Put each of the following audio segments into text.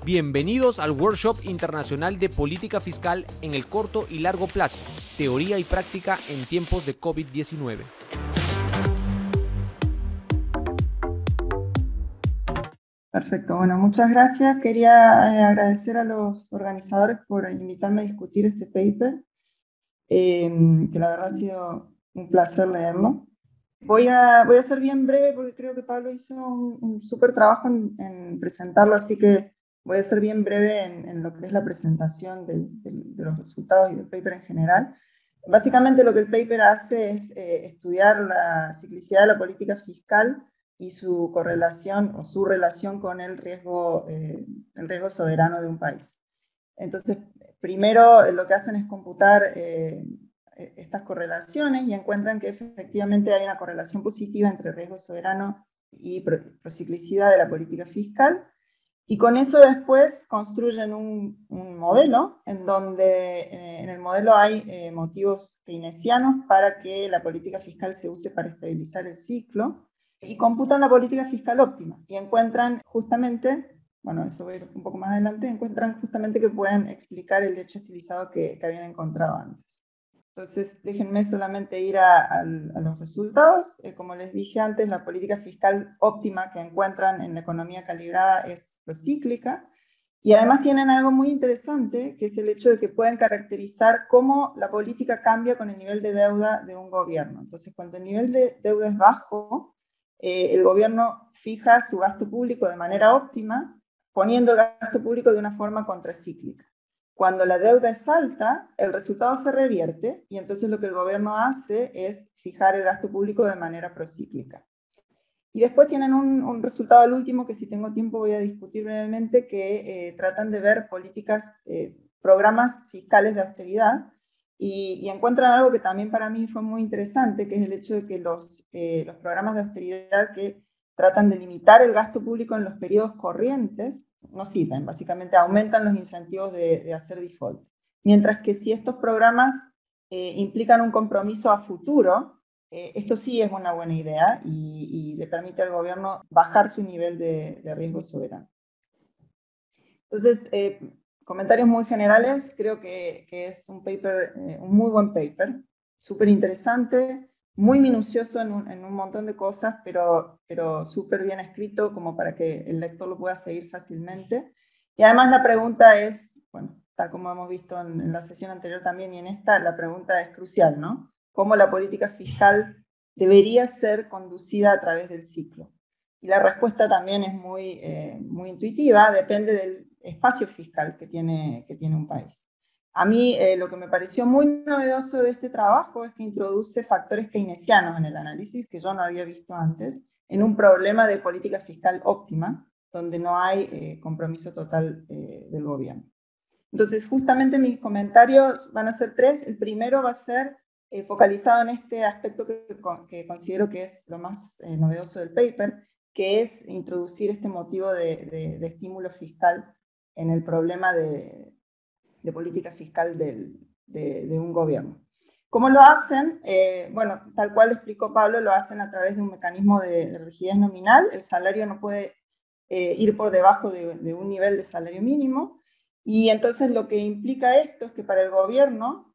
Bienvenidos al Workshop Internacional de Política Fiscal en el corto y largo plazo, teoría y práctica en tiempos de COVID-19. Perfecto, bueno, muchas gracias. Quería agradecer a los organizadores por invitarme a discutir este paper, que la verdad ha sido un placer leerlo. Voy a ser bien breve porque creo que Pablo hizo un súper trabajo en presentarlo, así que voy a ser bien breve en lo que es la presentación de los resultados y del paper en general. Básicamente lo que el paper hace es estudiar la ciclicidad de la política fiscal y su correlación o su relación con el riesgo soberano de un país. Entonces, primero lo que hacen es computar estas correlaciones y encuentran que efectivamente hay una correlación positiva entre riesgo soberano y prociclicidad de la política fiscal. Y con eso después construyen un modelo en donde en el modelo hay motivos keynesianos para que la política fiscal se use para estabilizar el ciclo y computan la política fiscal óptima y encuentran justamente, bueno, eso voy a ir un poco más adelante, encuentran justamente que pueden explicar el hecho estilizado que habían encontrado antes. Entonces, déjenme solamente ir a los resultados. Como les dije antes, la política fiscal óptima que encuentran en la economía calibrada es procíclica. Y además tienen algo muy interesante, que es el hecho de que pueden caracterizar cómo la política cambia con el nivel de deuda de un gobierno. Entonces, cuando el nivel de deuda es bajo, el gobierno fija su gasto público de manera óptima, poniendo el gasto público de una forma contracíclica. Cuando la deuda es alta, el resultado se revierte y entonces lo que el gobierno hace es fijar el gasto público de manera procíclica. Y después tienen un resultado al último que si tengo tiempo voy a discutir brevemente, que tratan de ver políticas, programas fiscales de austeridad y encuentran algo que también para mí fue muy interesante, que es el hecho de que los programas de austeridad que tratan de limitar el gasto público en los periodos corrientes no sirven, básicamente aumentan los incentivos de hacer default. Mientras que si estos programas implican un compromiso a futuro, esto sí es una buena idea y le permite al gobierno bajar su nivel de riesgo soberano. Entonces, comentarios muy generales, creo que es un paper, un muy buen paper, súper interesante, muy minucioso en un montón de cosas, pero súper bien escrito como para que el lector lo pueda seguir fácilmente. Y además la pregunta es, bueno, tal como hemos visto en la sesión anterior también y en esta, la pregunta es crucial, ¿no? ¿Cómo la política fiscal debería ser conducida a través del ciclo? Y la respuesta también es muy intuitiva, depende del espacio fiscal que tiene un país. A mí lo que me pareció muy novedoso de este trabajo es que introduce factores keynesianos en el análisis que yo no había visto antes, en un problema de política fiscal óptima, donde no hay compromiso total del gobierno. Entonces, justamente mis comentarios van a ser tres. El primero va a ser focalizado en este aspecto que considero que es lo más novedoso del paper, que es introducir este motivo de estímulo fiscal en el problema de política fiscal de un gobierno. ¿Cómo lo hacen? Bueno, tal cual explicó Pablo, lo hacen a través de un mecanismo de rigidez nominal. El salario no puede ir por debajo de un nivel de salario mínimo. Y entonces lo que implica esto es que para el gobierno,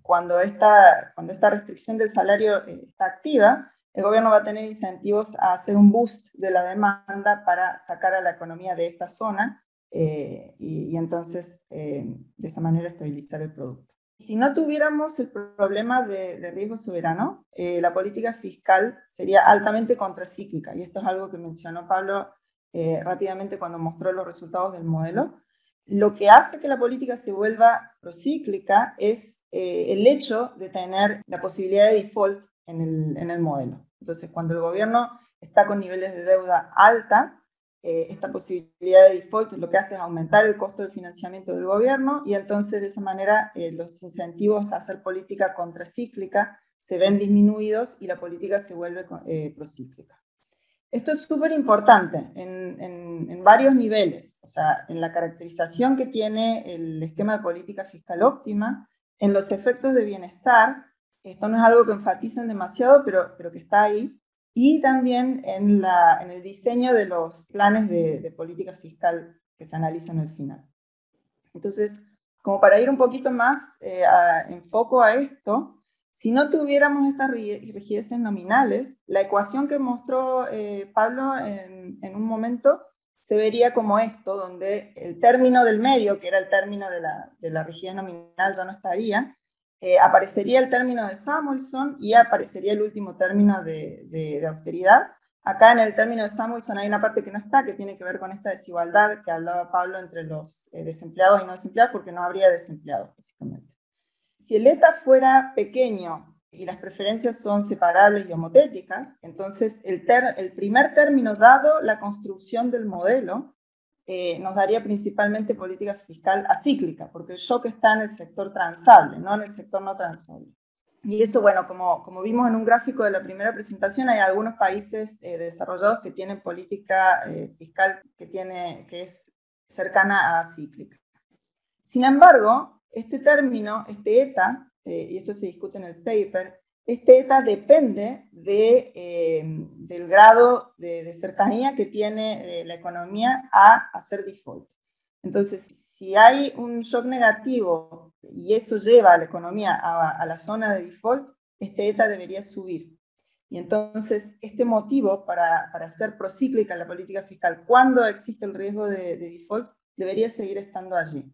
cuando esta restricción del salario está activa, el gobierno va a tener incentivos a hacer un boost de la demanda para sacar a la economía de esta zona y entonces de esa manera estabilizar el producto. Si no tuviéramos el problema de riesgo soberano, la política fiscal sería altamente contracíclica, y esto es algo que mencionó Pablo rápidamente cuando mostró los resultados del modelo. Lo que hace que la política se vuelva procíclica es el hecho de tener la posibilidad de default en el modelo. Entonces, cuando el gobierno está con niveles de deuda alta, esta posibilidad de default lo que hace es aumentar el costo de financiamiento del gobierno y entonces de esa manera los incentivos a hacer política contracíclica se ven disminuidos y la política se vuelve procíclica. Esto es súper importante en varios niveles, o sea, en la caracterización que tiene el esquema de política fiscal óptima, en los efectos de bienestar. Esto no es algo que enfaticen demasiado, pero que está ahí. y también en el diseño de los planes de política fiscal que se analizan al final. Entonces, como para ir un poquito más en foco a esto, si no tuviéramos estas rigideces nominales, la ecuación que mostró Pablo en un momento se vería como esto, donde el término del medio, que era el término de la rigidez nominal, ya no estaría, aparecería el término de Samuelson y aparecería el último término de austeridad. Acá en el término de Samuelson hay una parte que no está, que tiene que ver con esta desigualdad que hablaba Pablo entre los desempleados y no desempleados, porque no habría desempleados, básicamente. Si el ETA fuera pequeño y las preferencias son separables y homotéticas, entonces el primer término, dado la construcción del modelo, nos daría principalmente política fiscal acíclica, porque el shock está en el sector transable, no en el sector no transable. Y eso, bueno, como vimos en un gráfico de la primera presentación, hay algunos países desarrollados que tienen política fiscal que es cercana a cíclica. Sin embargo, este término, este ETA, y esto se discute en el paper, este ETA depende del grado de cercanía que tiene la economía a hacer default. Entonces, si hay un shock negativo y eso lleva a la economía a la zona de default, este ETA debería subir. Y entonces, este motivo para hacer procíclica la política fiscal cuando existe el riesgo de default debería seguir estando allí.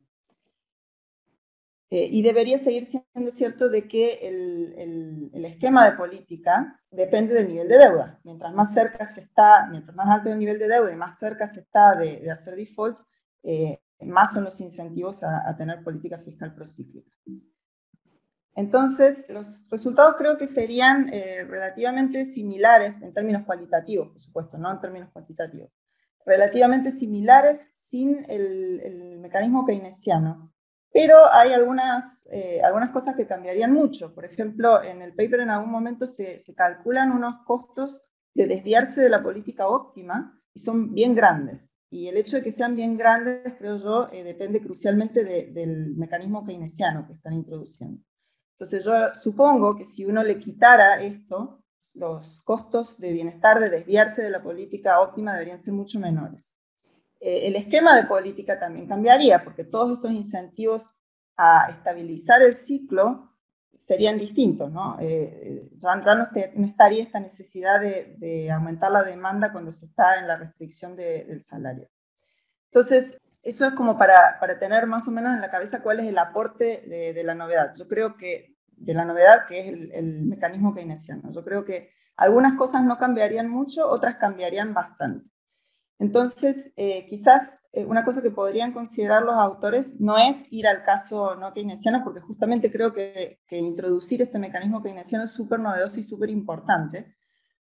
Y debería seguir siendo cierto de que el esquema de política depende del nivel de deuda. Mientras más cerca se está, mientras más alto el nivel de deuda y más cerca se está de hacer default, más son los incentivos a tener política fiscal procíclica. Entonces, los resultados creo que serían relativamente similares en términos cualitativos, por supuesto, no en términos cuantitativos. Relativamente similares sin el mecanismo keynesiano. Pero hay algunas cosas que cambiarían mucho. Por ejemplo, en el paper en algún momento se calculan unos costos de desviarse de la política óptima y son bien grandes. Y el hecho de que sean bien grandes, creo yo, depende crucialmente del mecanismo keynesiano que están introduciendo. Entonces yo supongo que si uno le quitara esto, los costos de bienestar de desviarse de la política óptima deberían ser mucho menores. El esquema de política también cambiaría, porque todos estos incentivos a estabilizar el ciclo serían distintos, ¿no? Ya no estaría esta necesidad de aumentar la demanda cuando se está en la restricción del salario. Entonces, eso es como para tener más o menos en la cabeza cuál es el aporte de la novedad. Yo creo que de la novedad, que es el mecanismo keynesiano. Yo creo que algunas cosas no cambiarían mucho, otras cambiarían bastante. Entonces, quizás una cosa que podrían considerar los autores no es ir al caso no keynesiano, porque justamente creo que introducir este mecanismo keynesiano es súper novedoso y súper importante,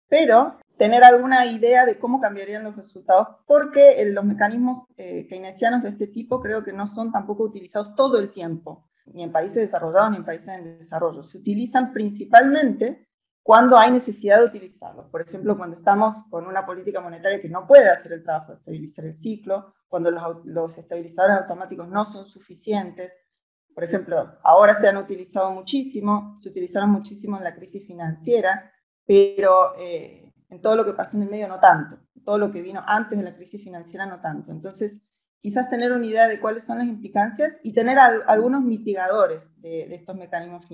pero tener alguna idea de cómo cambiarían los resultados, porque los mecanismos keynesianos de este tipo creo que no son tampoco utilizados todo el tiempo, ni en países desarrollados ni en países en desarrollo. Se utilizan principalmente cuando hay necesidad de utilizarlos. Por ejemplo, cuando estamos con una política monetaria que no puede hacer el trabajo de estabilizar el ciclo, cuando los estabilizadores automáticos no son suficientes. Por ejemplo, ahora se han utilizado muchísimo, se utilizaron muchísimo en la crisis financiera, pero en todo lo que pasó en el medio no tanto, todo lo que vino antes de la crisis financiera no tanto. Entonces, quizás tener una idea de cuáles son las implicancias y tener algunos mitigadores de estos mecanismos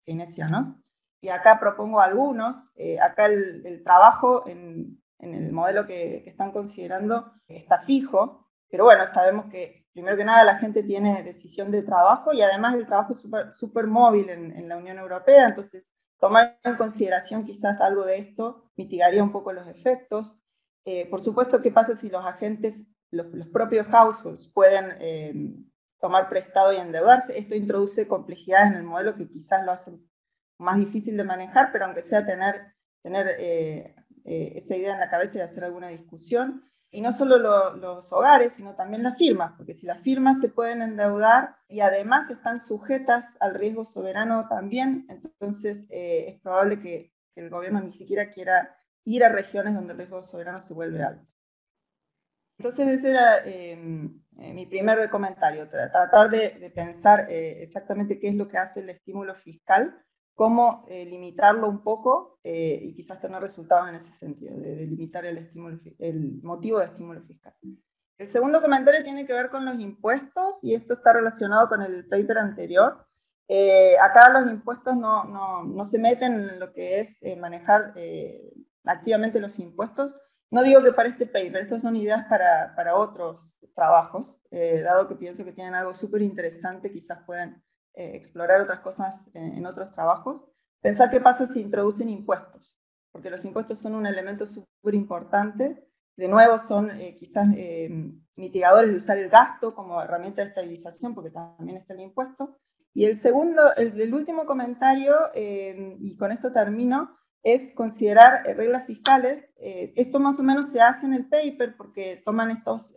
keynesianos. Y acá propongo algunos. Acá el trabajo en el modelo que están considerando está fijo, pero bueno, sabemos que primero que nada la gente tiene decisión de trabajo y además el trabajo es súper móvil en la Unión Europea, entonces tomar en consideración quizás algo de esto mitigaría un poco los efectos. Por supuesto, ¿qué pasa si los agentes, los propios households pueden tomar prestado y endeudarse? Esto introduce complejidades en el modelo que quizás lo hacen más difícil de manejar, pero aunque sea tener esa idea en la cabeza y hacer alguna discusión. Y no solo los hogares, sino también las firmas, porque si las firmas se pueden endeudar y además están sujetas al riesgo soberano también, entonces es probable que el gobierno ni siquiera quiera ir a regiones donde el riesgo soberano se vuelve alto. Entonces ese era mi primer comentario, tratar de pensar exactamente qué es lo que hace el estímulo fiscal cómo limitarlo un poco y quizás tener resultados en ese sentido, de limitar el motivo de estímulo fiscal. El segundo comentario tiene que ver con los impuestos, y esto está relacionado con el paper anterior. Acá los impuestos no se meten en lo que es manejar activamente los impuestos. No digo que para este paper, estas son ideas para otros trabajos, dado que pienso que tienen algo súper interesante, quizás puedan explorar otras cosas en otros trabajos. Pensar qué pasa si introducen impuestos, porque los impuestos son un elemento súper importante. De nuevo, son quizás mitigadores de usar el gasto como herramienta de estabilización, porque también está el impuesto. Y el último comentario, y con esto termino, es considerar reglas fiscales. Esto más o menos se hace en el paper porque toman estos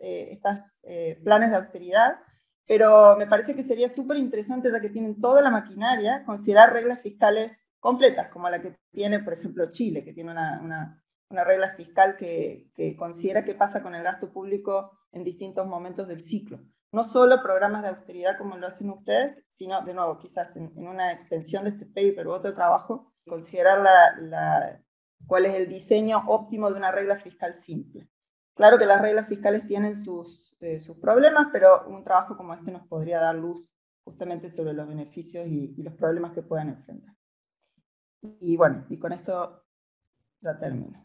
planes de austeridad, pero me parece que sería súper interesante, ya que tienen toda la maquinaria, considerar reglas fiscales completas, como la que tiene, por ejemplo, Chile, que tiene una regla fiscal que considera qué pasa con el gasto público en distintos momentos del ciclo. No solo programas de austeridad como lo hacen ustedes, sino, de nuevo, quizás en una extensión de este paper u otro trabajo, considerar cuál es el diseño óptimo de una regla fiscal simple. Claro que las reglas fiscales tienen sus problemas, pero un trabajo como este nos podría dar luz justamente sobre los beneficios y los problemas que puedan enfrentar. Y bueno, y con esto ya termino.